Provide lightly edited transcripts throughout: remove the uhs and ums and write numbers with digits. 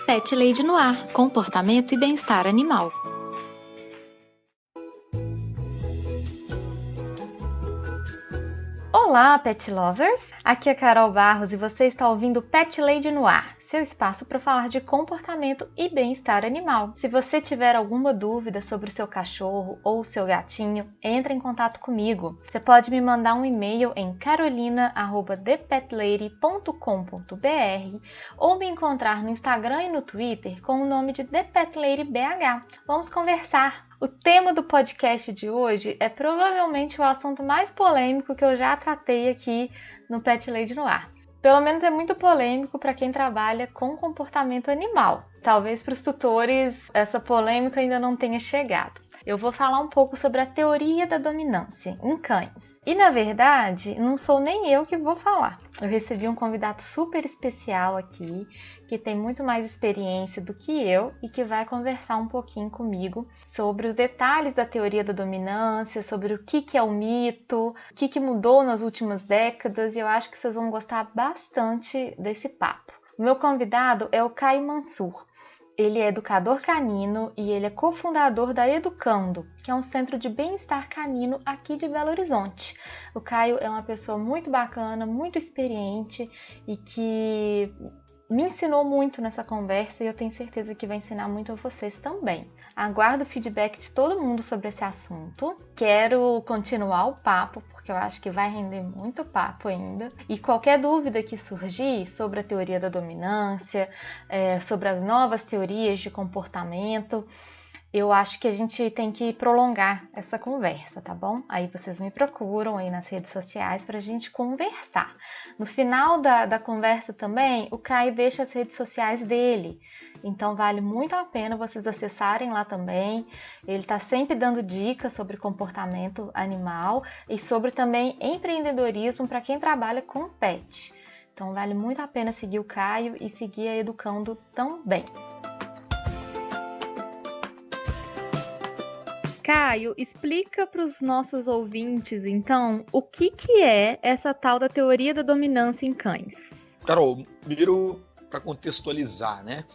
Pet Lady no Ar, comportamento e bem-estar animal. Olá, Pet Lovers! Aqui é Carol Barros e você está ouvindo Pet Lady no Ar, seu espaço para falar de comportamento e bem-estar animal. Se você tiver alguma dúvida sobre o seu cachorro ou o seu gatinho, entre em contato comigo. Você pode me mandar um e-mail em carolina@thepetlady.com.br ou me encontrar no Instagram e no Twitter com o nome de ThePetLadyBH. Vamos conversar! O tema do podcast de hoje é provavelmente o assunto mais polêmico que eu já tratei aqui no Pet Lady no Ar. Pelo menos é muito polêmico para quem trabalha com comportamento animal. Talvez para os tutores essa polêmica ainda não tenha chegado. Eu vou falar um pouco sobre a teoria da dominância em cães. E na verdade, não sou nem eu que vou falar. Eu recebi um convidado super especial aqui, que tem muito mais experiência do que eu e que vai conversar um pouquinho comigo sobre os detalhes da teoria da dominância, sobre o que é o mito, o que mudou nas últimas décadas, e eu acho que vocês vão gostar bastante desse papo. O meu convidado é o Caio Mansur. Ele é educador canino e ele é cofundador da Educando, que é um centro de bem-estar canino aqui de Belo Horizonte. O Caio é uma pessoa muito bacana, muito experiente e que me ensinou muito nessa conversa e eu tenho certeza que vai ensinar muito a vocês também. Aguardo o feedback de todo mundo sobre esse assunto. Quero continuar o papo, porque eu acho que vai render muito papo ainda. E qualquer dúvida que surgir sobre a teoria da dominância, sobre as novas teorias de comportamento, eu acho que a gente tem que prolongar essa conversa, tá bom? Aí vocês me procuram aí nas redes sociais pra gente conversar. No final da conversa também, o Caio deixa as redes sociais dele. Então vale muito a pena vocês acessarem lá também. Ele tá sempre dando dicas sobre comportamento animal e sobre também empreendedorismo para quem trabalha com pet. Então vale muito a pena seguir o Caio e seguir a Educando também. Caio, explica para os nossos ouvintes, então, o que é essa tal da teoria da dominância em cães? Carol, primeiro para contextualizar, né?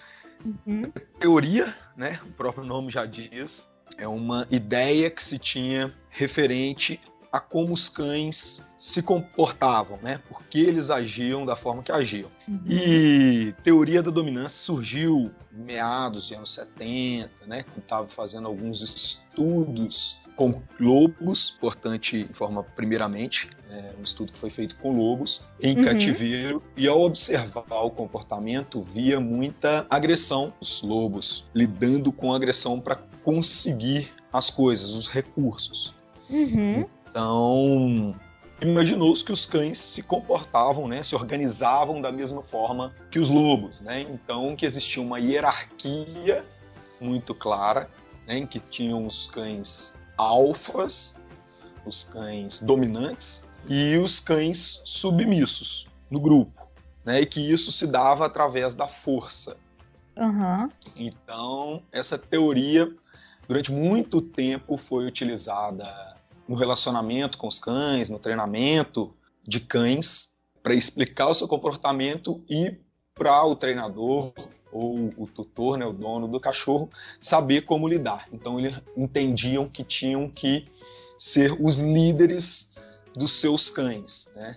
Teoria, né? O próprio nome já diz, é uma ideia que se tinha referente a como os cães se comportavam, né? Por que eles agiam da forma que agiam. E teoria da dominância surgiu em meados de anos 70, né? Que estava fazendo alguns estudos com lobos, importante informar primeiramente, um estudo que foi feito com lobos em cativeiro, e ao observar o comportamento, via muita agressão, os lobos lidando com agressão para conseguir as coisas, os recursos. Então, imaginou-se que os cães se comportavam, né, se organizavam da mesma forma que os lobos, né? Então, que existia uma hierarquia muito clara, né, em que tinham os cães alfas, os cães dominantes e os cães submissos no grupo, né? E que isso se dava através da força. Então, essa teoria, durante muito tempo, foi utilizada no relacionamento com os cães, no treinamento de cães, para explicar o seu comportamento e para o treinador ou o tutor, né, o dono do cachorro, saber como lidar. Então, eles entendiam que tinham que ser os líderes dos seus cães, né?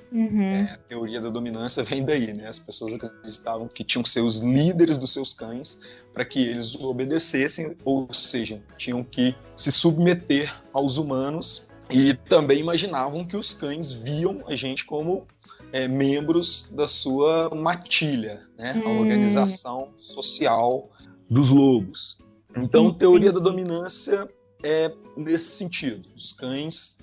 A teoria da dominância vem daí, né? As pessoas acreditavam que tinham que ser os líderes dos seus cães para que eles os obedecessem, ou seja, tinham que se submeter aos humanos. E também imaginavam que os cães viam a gente como membros da sua matilha, né? A organização social dos lobos. Então, teoria da dominância é nesse sentido. Os cães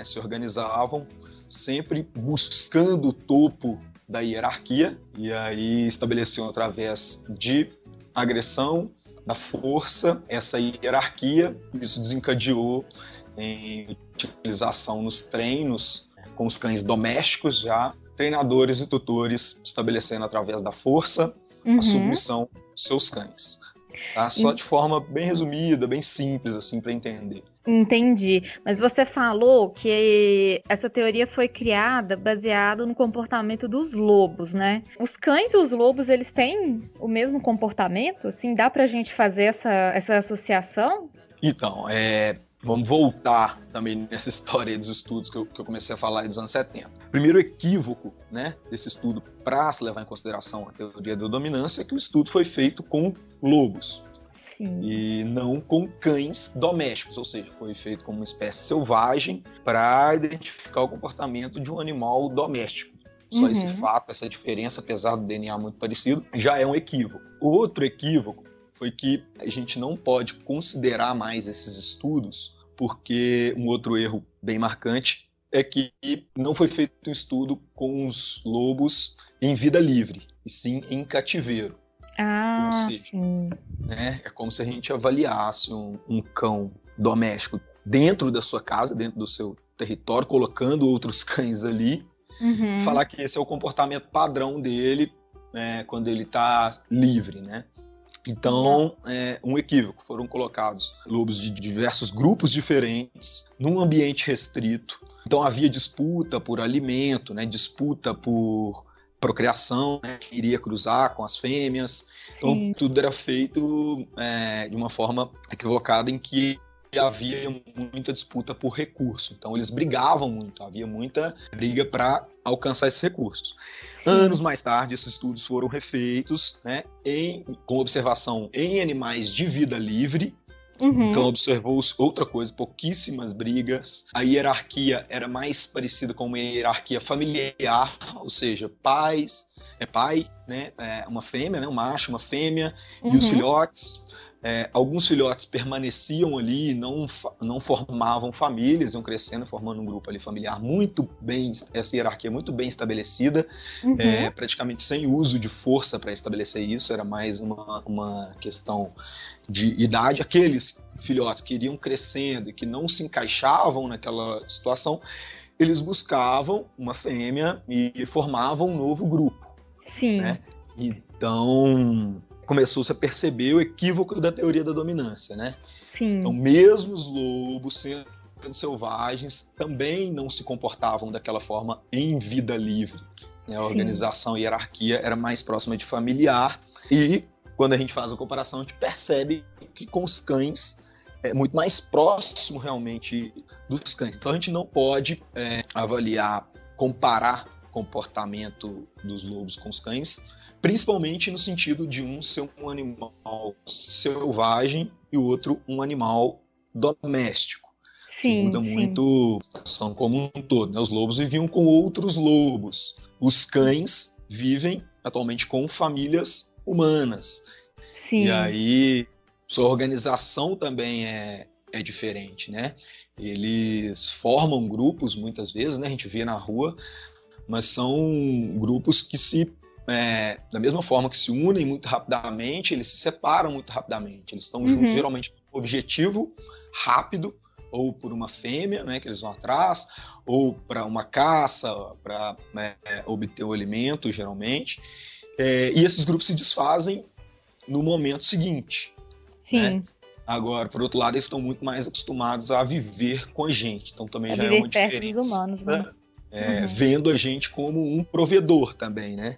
se organizavam sempre buscando o topo da hierarquia e aí estabeleciam através de agressão, da força, essa hierarquia. Isso desencadeou em utilização nos treinos com os cães domésticos, já treinadores e tutores estabelecendo através da força a submissão dos seus cães. Tá? Só de forma bem resumida, bem simples, assim, para entender. Entendi. Mas você falou que essa teoria foi criada baseada no comportamento dos lobos, né? Os cães e os lobos, eles têm o mesmo comportamento? Assim, dá pra gente fazer essa associação? Então, vamos voltar também nessa história aí dos estudos que eu comecei a falar aí dos anos 70. O primeiro equívoco, né, desse estudo para se levar em consideração a teoria da dominância é que o estudo foi feito com lobos. Sim. E não com cães domésticos, ou seja, foi feito como uma espécie selvagem para identificar o comportamento de um animal doméstico. Só esse fato, essa diferença, apesar do DNA muito parecido, já é um equívoco. Outro equívoco foi que a gente não pode considerar mais esses estudos, porque um outro erro bem marcante é que não foi feito um estudo com os lobos em vida livre, e sim em cativeiro. Ou seja, sim. Né, é como se a gente avaliasse um cão doméstico dentro da sua casa, dentro do seu território, colocando outros cães ali, falar que esse é o comportamento padrão dele, quando ele está livre, né? Então, um equívoco. Foram colocados lobos de diversos grupos diferentes, num ambiente restrito. Então, havia disputa por alimento, né? Disputa por procriação, né? Que iria cruzar com as fêmeas. Sim. Então, tudo era feito de uma forma equivocada, em que havia muita disputa por recurso. Então, eles brigavam muito, havia muita briga para alcançar esses recursos. Sim. Anos mais tarde, esses estudos foram refeitos, né, com observação em animais de vida livre. Então, observou-se outra coisa, pouquíssimas brigas. A hierarquia era mais parecida com uma hierarquia familiar, ou seja, pai, né, uma fêmea, né, um macho, uma fêmea, e os filhotes. Alguns filhotes permaneciam ali, não formavam famílias, iam crescendo, formando um grupo ali familiar muito bem, essa hierarquia muito bem estabelecida, praticamente sem uso de força para estabelecer isso, era mais uma questão de idade. Aqueles filhotes que iriam crescendo e que não se encaixavam naquela situação, eles buscavam uma fêmea e formavam um novo grupo. Sim. Né? Então, começou-se a perceber o equívoco da teoria da dominância, né? Sim. Então, mesmo os lobos sendo selvagens, também não se comportavam daquela forma em vida livre. Né? A organização e hierarquia era mais próxima de familiar, e quando a gente faz a comparação, a gente percebe que com os cães é muito mais próximo realmente dos cães. Então, a gente não pode comparar o comportamento dos lobos com os cães, principalmente no sentido de um ser um animal selvagem e o outro um animal doméstico. Sim, muda muito a situação como um todo. Né? Os lobos viviam com outros lobos. Os cães vivem atualmente com famílias humanas. Sim. E aí, sua organização também é diferente, né? Eles formam grupos, muitas vezes, né? A gente vê na rua, mas são grupos que da mesma forma que se unem muito rapidamente, eles se separam muito rapidamente. Eles estão juntos, geralmente, por um objetivo rápido, ou por uma fêmea, né, que eles vão atrás, ou para uma caça, para obter o alimento, geralmente. E esses grupos se desfazem no momento seguinte. Sim. Né? Agora, por outro lado, eles estão muito mais acostumados a viver com a gente. Então, também já é uma diferença. Perto dos humanos, né? Vendo a gente como um provedor também, né?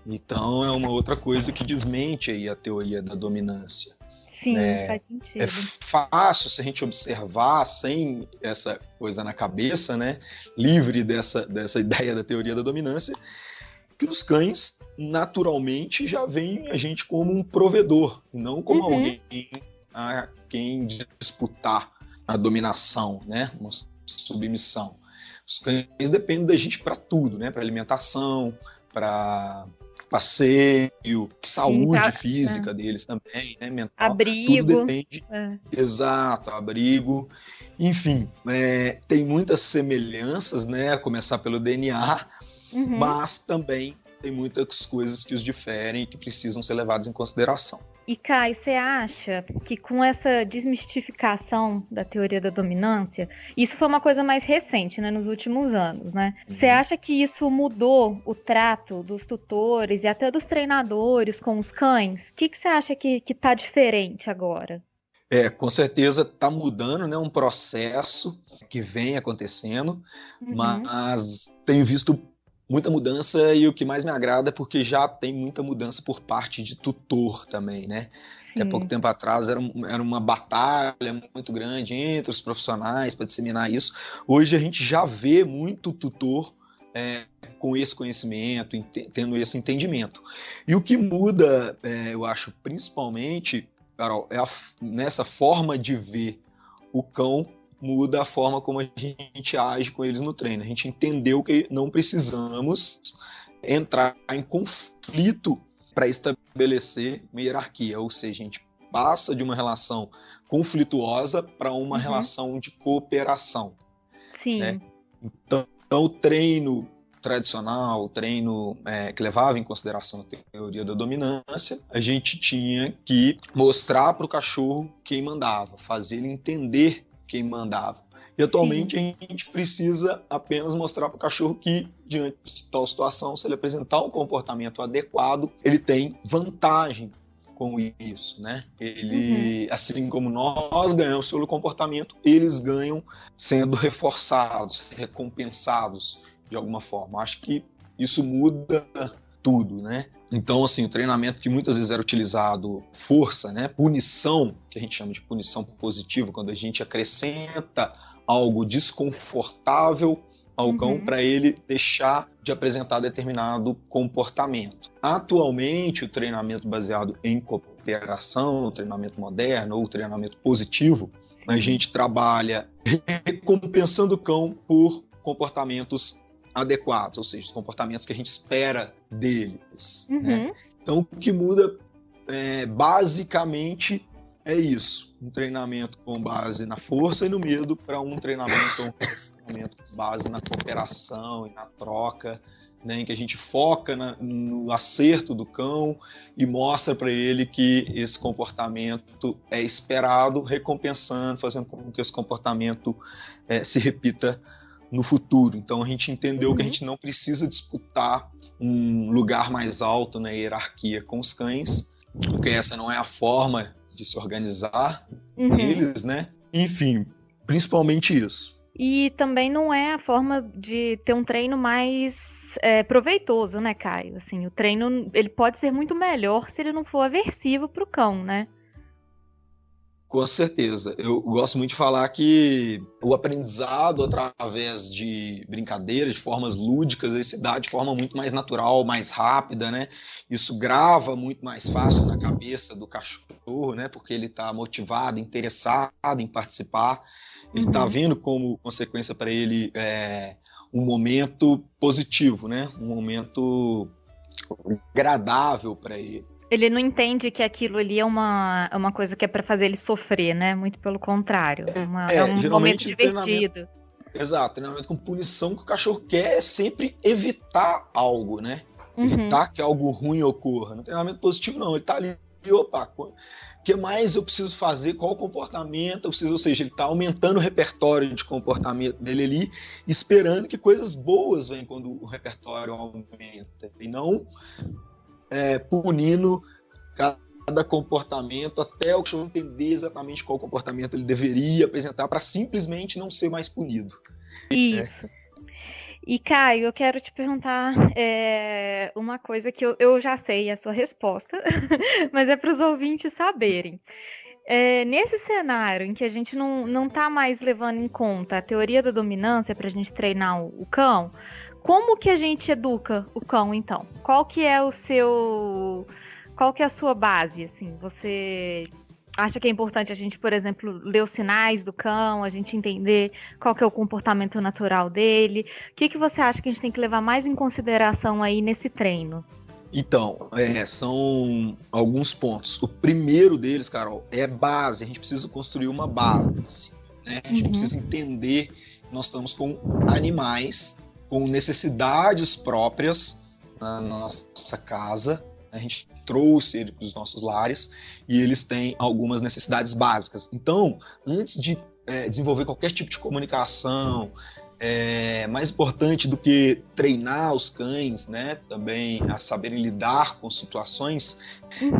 Então, é uma outra coisa que desmente aí a teoria da dominância. Sim, faz sentido. É fácil se a gente observar sem essa coisa na cabeça, né? Livre dessa ideia da teoria da dominância, que os cães, naturalmente, já veem a gente como um provedor, não como alguém a quem disputar a dominação, né? Uma submissão. Os cães dependem da gente para tudo, né? Para alimentação, para passeio, saúde física deles também, né? Mental. Abrigo. Tudo depende. Exato, abrigo. Enfim, tem muitas semelhanças, né? A começar pelo DNA, mas também tem muitas coisas que os diferem e que precisam ser levadas em consideração. E Kai, você acha que com essa desmistificação da teoria da dominância, isso foi uma coisa mais recente, né, nos últimos anos, né? Você acha que isso mudou o trato dos tutores e até dos treinadores com os cães? O que você acha que tá diferente agora? Com certeza está mudando, né? Um processo que vem acontecendo, mas tenho visto muita mudança e o que mais me agrada é porque já tem muita mudança por parte de tutor também, né? Até pouco tempo atrás era uma batalha muito grande entre os profissionais para disseminar isso. Hoje a gente já vê muito tutor com esse conhecimento, tendo esse entendimento. E o que muda, eu acho, principalmente, Carol, nessa forma de ver o cão, muda a forma como a gente age com eles no treino. A gente entendeu que não precisamos entrar em conflito para estabelecer uma hierarquia, ou seja, a gente passa de uma relação conflituosa para uma relação de cooperação. Sim. Né? Então, o treino tradicional, o treino que levava em consideração a teoria da dominância, a gente tinha que mostrar para o cachorro quem mandava, fazer ele entender quem mandava. E atualmente a gente precisa apenas mostrar para o cachorro que, diante de tal situação, se ele apresentar um comportamento adequado, ele tem vantagem com isso, né? Ele, assim como nós ganhamos pelo comportamento, eles ganham sendo reforçados, recompensados de alguma forma. Acho que isso muda tudo, né? Então, assim, o treinamento que muitas vezes era utilizado, força, né? Punição, que a gente chama de punição positiva, quando a gente acrescenta algo desconfortável ao cão para ele deixar de apresentar determinado comportamento. Atualmente, o treinamento baseado em cooperação, o treinamento moderno ou o treinamento positivo, a gente trabalha recompensando o cão por comportamentos adequados, ou seja, os comportamentos que a gente espera deles. Né? Então, o que muda basicamente é isso, um treinamento com base na força e no medo para um treinamento com base na cooperação e na troca, né, em que a gente foca no acerto do cão e mostra para ele que esse comportamento é esperado, recompensando, fazendo com que esse comportamento se repita no futuro. Então a gente entendeu que a gente não precisa disputar um lugar mais alto na hierarquia com os cães, porque essa não é a forma de se organizar eles, né? Enfim, principalmente isso. E também não é a forma de ter um treino mais proveitoso, né, Caio? Assim, o treino ele pode ser muito melhor se ele não for aversivo para o cão, né? Com certeza. Eu gosto muito de falar que o aprendizado através de brincadeiras, de formas lúdicas, ele se dá de forma muito mais natural, mais rápida, né? Isso grava muito mais fácil na cabeça do cachorro, né? Porque ele está motivado, interessado em participar. Ele está vendo como consequência para ele um momento positivo, né? Um momento agradável para ele. Ele não entende que aquilo ali é uma coisa que é para fazer ele sofrer, né? Muito pelo contrário. É um momento divertido. Exato, treinamento com punição que o cachorro quer é sempre evitar algo, né? Evitar que algo ruim ocorra. No treinamento positivo, não. Ele tá ali, opa, o que mais eu preciso fazer? Qual comportamento eu preciso? Ou seja, ele tá aumentando o repertório de comportamento dele ali, esperando que coisas boas venham quando o repertório aumenta. E não punindo cada comportamento até o cachorro entender exatamente qual comportamento ele deveria apresentar para simplesmente não ser mais punido. Isso. E, Caio, eu quero te perguntar uma coisa que eu já sei a sua resposta, mas é para os ouvintes saberem. Nesse cenário em que a gente não está mais levando em conta a teoria da dominância para a gente treinar o cão, como que a gente educa o cão, então? Qual que é a sua base, assim? Você acha que é importante a gente, por exemplo, ler os sinais do cão, a gente entender qual que é o comportamento natural dele? O que você acha que a gente tem que levar mais em consideração aí nesse treino? Então, são alguns pontos. O primeiro deles, Carol, é base. A gente precisa construir uma base, né? A gente precisa entender que nós estamos com animais com necessidades próprias na nossa casa, A gente trouxe ele para os nossos lares e eles têm algumas necessidades básicas. Então, antes de desenvolver qualquer tipo de comunicação, mais importante do que treinar os cães, né, também a saberem lidar com situações,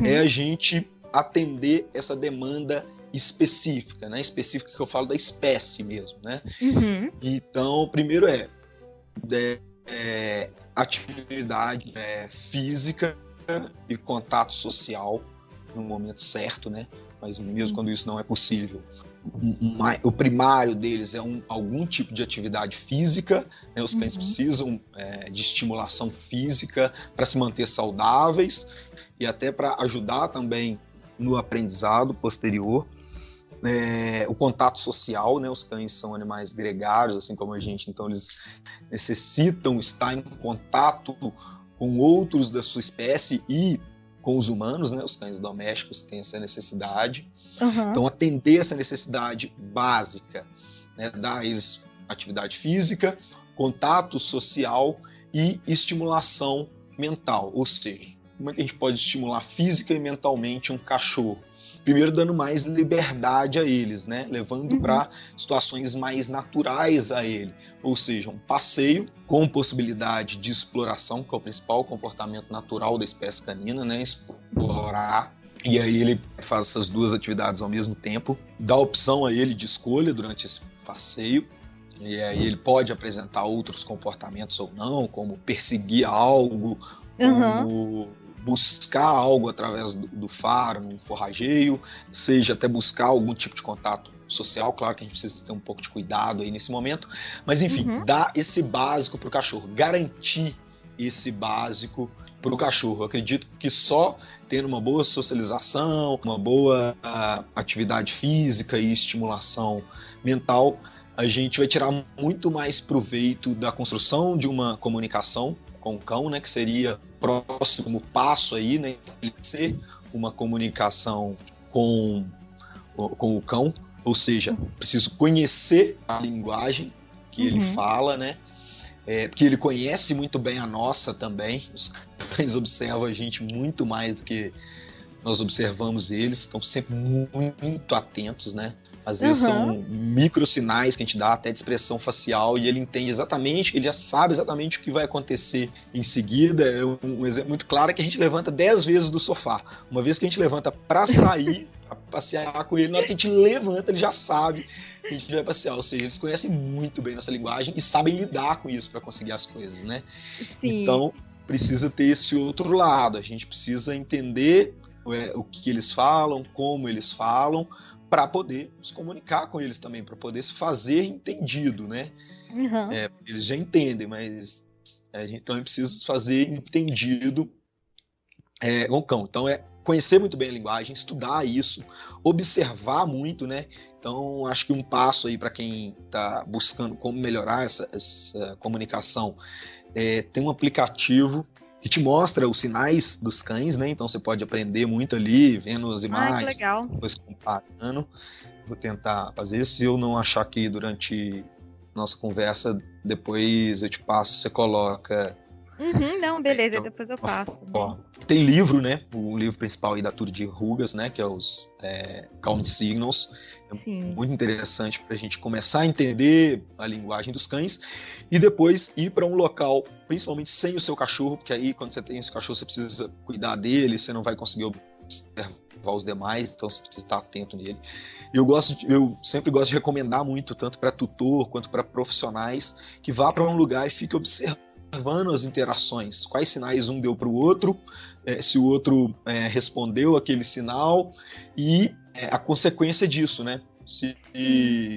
é a gente atender essa demanda específica, né? Específica que eu falo da espécie mesmo, né? Então, primeiro atividade física e contato social no momento certo, né? Mas mesmo quando isso não é possível, o primário deles é algum tipo de atividade física, né? Os cães precisam de estimulação física para se manter saudáveis e até para ajudar também no aprendizado posterior. O contato social, né? Os cães são animais gregários, assim como a gente, então eles necessitam estar em contato com outros da sua espécie e com os humanos, né? Os cães domésticos têm essa necessidade. Então, atender essa necessidade básica, né? Dar a eles atividade física, contato social e estimulação mental. Ou seja, como é que a gente pode estimular física e mentalmente um cachorro? Primeiro, dando mais liberdade a eles, né? Levando para situações mais naturais a ele. Ou seja, um passeio com possibilidade de exploração, que é o principal comportamento natural da espécie canina, né? Explorar. E aí ele faz essas duas atividades ao mesmo tempo. Dá opção a ele de escolha durante esse passeio. E aí ele pode apresentar outros comportamentos ou não, como perseguir algo, como buscar algo através do faro, num forrageio, seja até buscar algum tipo de contato social. Claro que a gente precisa ter um pouco de cuidado aí nesse momento, mas enfim, dar esse básico para o cachorro, garantir esse básico para o cachorro. Eu acredito que só tendo uma boa socialização, uma boa atividade física e estimulação mental, a gente vai tirar muito mais proveito da construção de uma comunicação com o cão, né, que seria o próximo passo aí, né, estabelecer uma comunicação com o cão, ou seja, preciso conhecer a linguagem que ele fala, né, porque ele conhece muito bem a nossa também. Os cães observam a gente muito mais do que nós observamos eles, estão sempre muito atentos, né. Às vezes são micro sinais que a gente dá, até de expressão facial, e ele entende exatamente, ele já sabe exatamente o que vai acontecer em seguida. Um exemplo muito claro é que a gente levanta 10 vezes do sofá. Uma vez que a gente levanta para sair, para passear com ele, na hora que a gente levanta, ele já sabe que a gente vai passear. Ou seja, eles conhecem muito bem nossa linguagem e sabem lidar com isso para conseguir as coisas, né? Sim. Então, precisa ter esse outro lado. A gente precisa entender o que eles falam, como eles falam, para poder se comunicar com eles também, para poder se fazer entendido, né? Eles já entendem, mas a gente também precisa fazer entendido com o cão. Então, conhecer muito bem a linguagem, estudar isso, observar muito, né? Então, acho que um passo aí para quem está buscando como melhorar essa comunicação, tem um aplicativo que te mostra os sinais dos cães, né? Então você pode aprender muito ali, vendo as imagens, depois comparando. Vou tentar fazer. Se eu não achar aqui durante nossa conversa, depois eu te passo, você coloca. Não, beleza, então, depois eu passo. Tem livro, né? O livro principal aí da Tour de Rugas, né? Que é os Count Signals. Muito interessante para a gente começar a entender a linguagem dos cães e depois ir para um local, principalmente sem o seu cachorro, porque aí quando você tem esse cachorro você precisa cuidar dele, você não vai conseguir observar os demais, então você precisa estar atento nele. Eu sempre gosto de recomendar muito, tanto para tutor quanto para profissionais, que vá para um lugar e fique observando as interações, quais sinais um deu para o outro, se o outro respondeu aquele sinal e a consequência disso, né? Se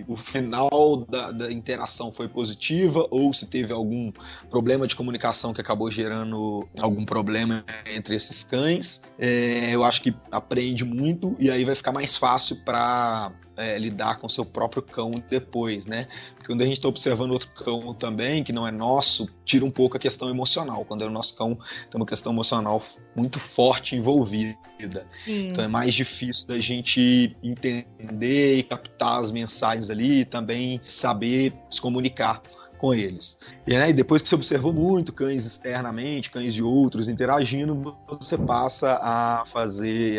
o final da interação foi positiva ou se teve algum problema de comunicação que acabou gerando algum problema entre esses cães. Eu acho que aprende muito e aí vai ficar mais fácil para lidar com o seu próprio cão depois, né? Porque quando a gente está observando outro cão também, que não é nosso, tira um pouco a questão emocional. Quando é o nosso cão, tem uma questão emocional muito forte envolvida. Sim. Então é mais difícil da gente entender e captar as mensagens ali e também saber se comunicar com eles. E aí, depois que você observou muito cães externamente, cães de outros interagindo, você passa a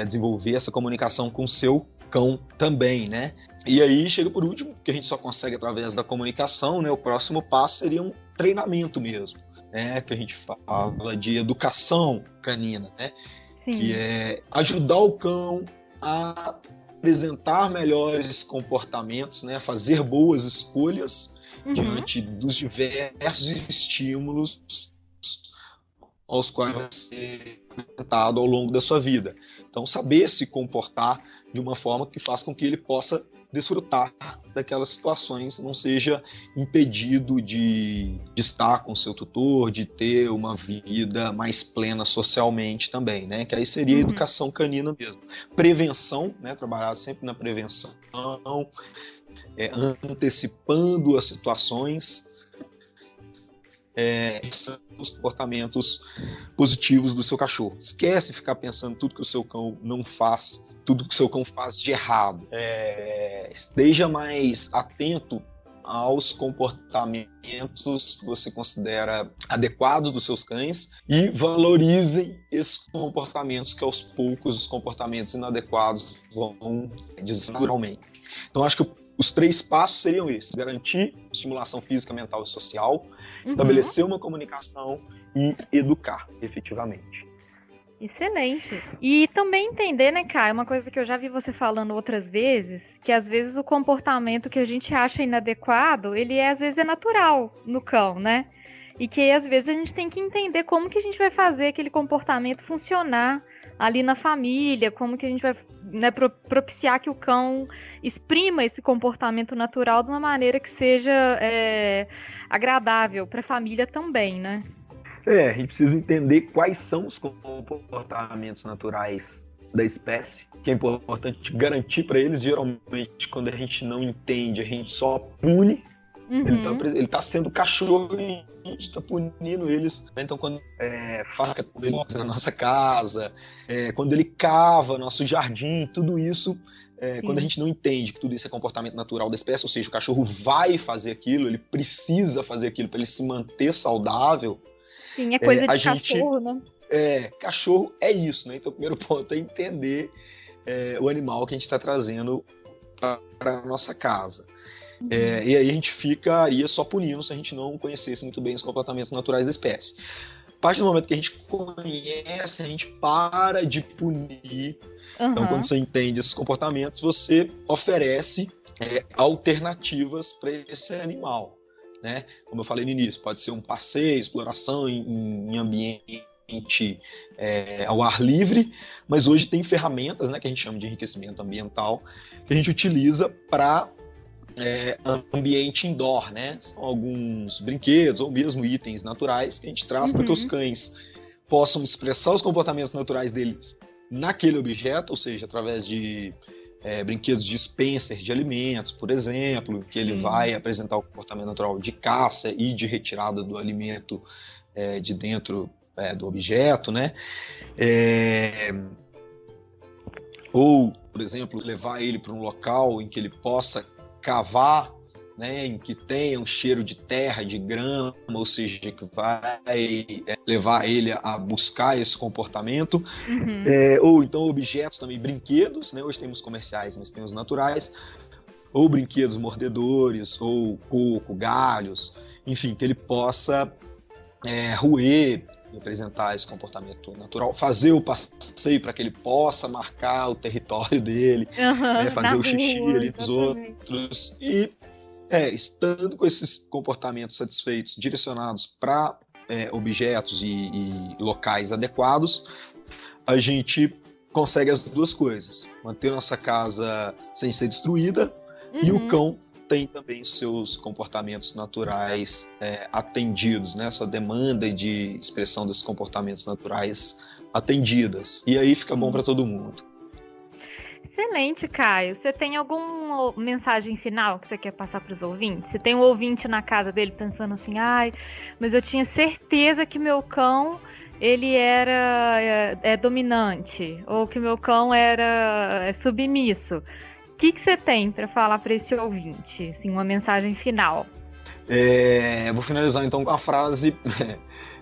desenvolver essa comunicação com o seu cão também, né? E aí chega por último, que a gente só consegue através da comunicação, né? O próximo passo seria um treinamento mesmo, né? Que a gente fala de educação canina, né? Sim. Que é ajudar o cão a apresentar melhores comportamentos, né? Fazer boas escolhas diante dos diversos estímulos aos quais vai ser apresentado ao longo da sua vida. Então, saber se comportar de uma forma que faça com que ele possa desfrutar daquelas situações, não seja impedido de estar com o seu tutor, de ter uma vida mais plena socialmente também, né? Que aí seria a educação canina mesmo. Prevenção, né? Trabalhar sempre na prevenção, antecipando as situações, os comportamentos positivos do seu cachorro. Esquece de ficar pensando tudo que o seu cão não faz, tudo que o seu cão faz de errado. Esteja mais atento aos comportamentos que você considera adequados dos seus cães e valorizem esses comportamentos que aos poucos os comportamentos inadequados vão naturalmente. Então acho que os 3 passos seriam esses: garantir estimulação física, mental e social, estabelecer uma comunicação e educar efetivamente. Excelente. E também entender, né, Caio, uma coisa que eu já vi você falando outras vezes, que às vezes o comportamento que a gente acha inadequado, ele às vezes é natural no cão, né? E que às vezes a gente tem que entender como que a gente vai fazer aquele comportamento funcionar ali na família, como que a gente vai, né, propiciar que o cão exprima esse comportamento natural de uma maneira que seja agradável para a família também, né? A gente precisa entender quais são os comportamentos naturais da espécie, que é importante garantir para eles. Geralmente, quando a gente não entende, a gente só pune. Ele tá sendo cachorro e a gente tá punindo eles. Então, quando faca na nossa casa, quando ele cava nosso jardim, tudo isso, quando a gente não entende que tudo isso é comportamento natural da espécie, ou seja, o cachorro vai fazer aquilo, ele precisa fazer aquilo para ele se manter saudável. Sim, é coisa de cachorro, né? Cachorro é isso, né? Então, o primeiro ponto é entender o animal que a gente está trazendo para a nossa casa. E aí a gente ficaria só punindo se a gente não conhecesse muito bem os comportamentos naturais da espécie. A partir do momento que a gente conhece, a gente para de punir. Então, quando você entende esses comportamentos, você oferece alternativas para esse animal, né? Como eu falei no início, pode ser um passeio, exploração em ambiente ao ar livre, mas hoje tem ferramentas, né, que a gente chama de enriquecimento ambiental, que a gente utiliza para ambiente indoor, né? São alguns brinquedos ou mesmo itens naturais que a gente traz para que os cães possam expressar os comportamentos naturais deles naquele objeto, ou seja, através de brinquedos de dispenser de alimentos, por exemplo, que ele vai apresentar o comportamento natural de caça e de retirada do alimento de dentro do objeto, né? Ou, por exemplo, levar ele para um local em que ele possa cavar, né, em que tenha um cheiro de terra, de grama, ou seja, que vai levar ele a buscar esse comportamento. Ou então objetos também, brinquedos, né? Hoje temos comerciais, mas tem os naturais, ou brinquedos mordedores, ou coco, galhos, enfim, que ele possa roer, apresentar esse comportamento natural, fazer o passeio para que ele possa marcar o território dele, fazer o xixi ali dos outros, e estando com esses comportamentos satisfeitos, direcionados para objetos e locais adequados, a gente consegue as duas coisas: manter nossa casa sem ser destruída, e o cão tem também seus comportamentos naturais atendidos, né? Sua demanda de expressão desses comportamentos naturais atendidas. E aí fica bom para todo mundo. Excelente, Caio. Você tem alguma mensagem final que você quer passar para os ouvintes? Você tem um ouvinte na casa dele pensando assim, mas eu tinha certeza que meu cão ele era dominante, ou que meu cão era submisso. O que você tem para falar para esse ouvinte? Assim, uma mensagem final. Vou finalizar então com a frase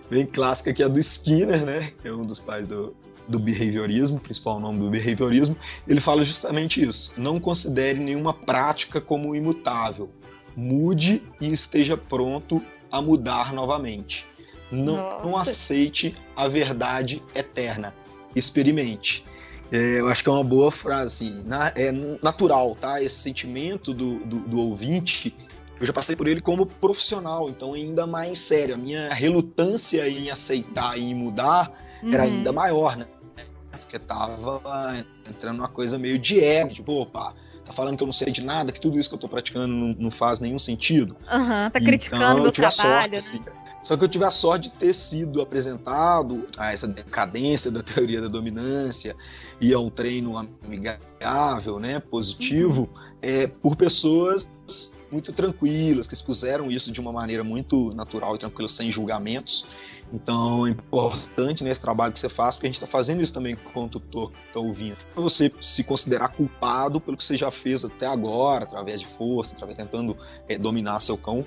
bem clássica, que é do Skinner, né? Que é um dos pais do behaviorismo, o principal nome do behaviorismo. Ele fala justamente isso: não considere nenhuma prática como imutável. Mude e esteja pronto a mudar novamente. Não aceite a verdade eterna. Experimente. Eu acho que é uma boa frase. É natural, tá? Esse sentimento do ouvinte, eu já passei por ele como profissional, então ainda mais sério. A minha relutância em aceitar e em mudar era ainda maior, né? Porque tava entrando numa coisa meio de ego, tipo, opa, tá falando que eu não sei de nada, que tudo isso que eu tô praticando não faz nenhum sentido. Tá criticando o meu trabalho, sorte, né? Só que eu tive a sorte de ter sido apresentado a essa decadência da teoria da dominância e a um treino amigável, né, positivo, por pessoas muito tranquilas, que expuseram isso de uma maneira muito natural e tranquila, sem julgamentos. Então é importante nesse trabalho que você faz, porque a gente está fazendo isso também com o tutor que está ouvindo. Para você se considerar culpado pelo que você já fez até agora, através de força, tentando dominar seu cão,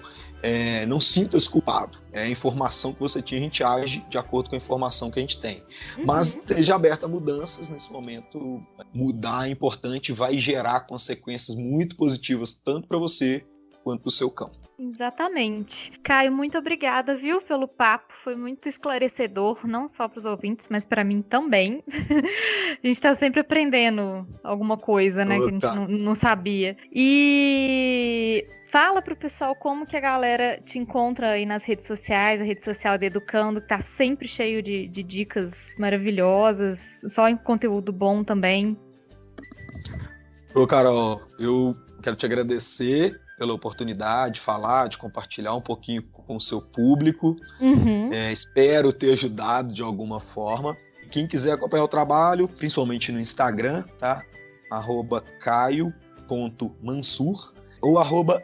não sinta-se culpado. É a informação que você tinha, a gente age de acordo com a informação que a gente tem. Mas esteja aberto a mudanças nesse momento. Mudar é importante, vai gerar consequências muito positivas, tanto para você quanto para o seu cão. Exatamente. Caio, muito obrigada, viu, pelo papo. Foi muito esclarecedor, não só para os ouvintes, mas para mim também. A gente está sempre aprendendo alguma coisa, né, que a gente não sabia. E fala pro pessoal como que a galera te encontra aí nas redes sociais, a rede social do Educando, que tá sempre cheio de dicas maravilhosas, só em conteúdo bom também. Ô, Carol, eu quero te agradecer pela oportunidade de falar, de compartilhar um pouquinho com o seu público. Espero ter ajudado de alguma forma. Quem quiser acompanhar o trabalho, principalmente no Instagram, tá? @caio.mansur ou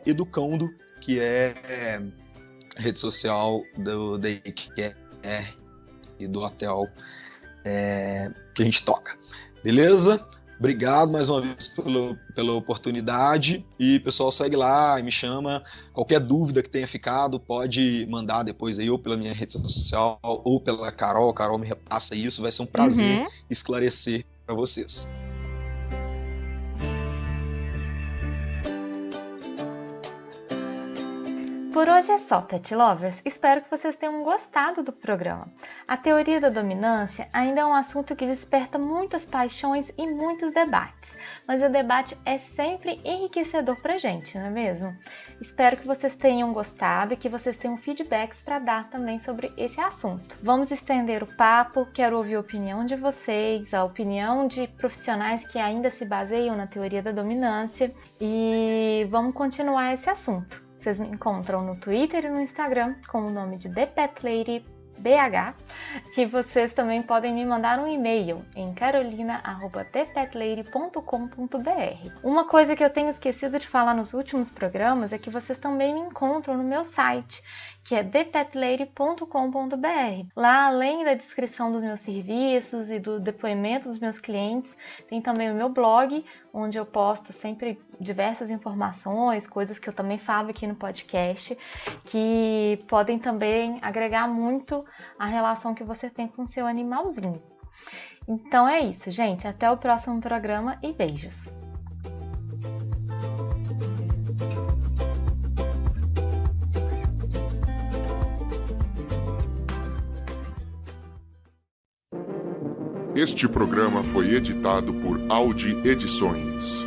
@educando, que é a rede social do Daycare e do hotel que a gente toca. Beleza? Obrigado mais uma vez pela oportunidade. E, pessoal, segue lá e me chama. Qualquer dúvida que tenha ficado, pode mandar depois aí, ou pela minha rede social, ou pela Carol. A Carol me repassa isso. Vai ser um prazer esclarecer para vocês. Por hoje é só, Pet Lovers. Espero que vocês tenham gostado do programa. A teoria da dominância ainda é um assunto que desperta muitas paixões e muitos debates, mas o debate é sempre enriquecedor pra gente, não é mesmo? Espero que vocês tenham gostado e que vocês tenham feedbacks para dar também sobre esse assunto. Vamos estender o papo, quero ouvir a opinião de vocês, a opinião de profissionais que ainda se baseiam na teoria da dominância e vamos continuar esse assunto. Vocês me encontram no Twitter e no Instagram com o nome de ThePetLadyBH, e vocês também podem me mandar um e-mail em carolina@thepetlady.com.br. Uma coisa que eu tenho esquecido de falar nos últimos programas é que vocês também me encontram no meu site, que é thepetlady.com.br. Lá, além da descrição dos meus serviços e do depoimento dos meus clientes, tem também o meu blog, onde eu posto sempre diversas informações, coisas que eu também falo aqui no podcast, que podem também agregar muito a relação que você tem com o seu animalzinho. Então é isso, gente. Até o próximo programa e beijos! Este programa foi editado por Audi Edições.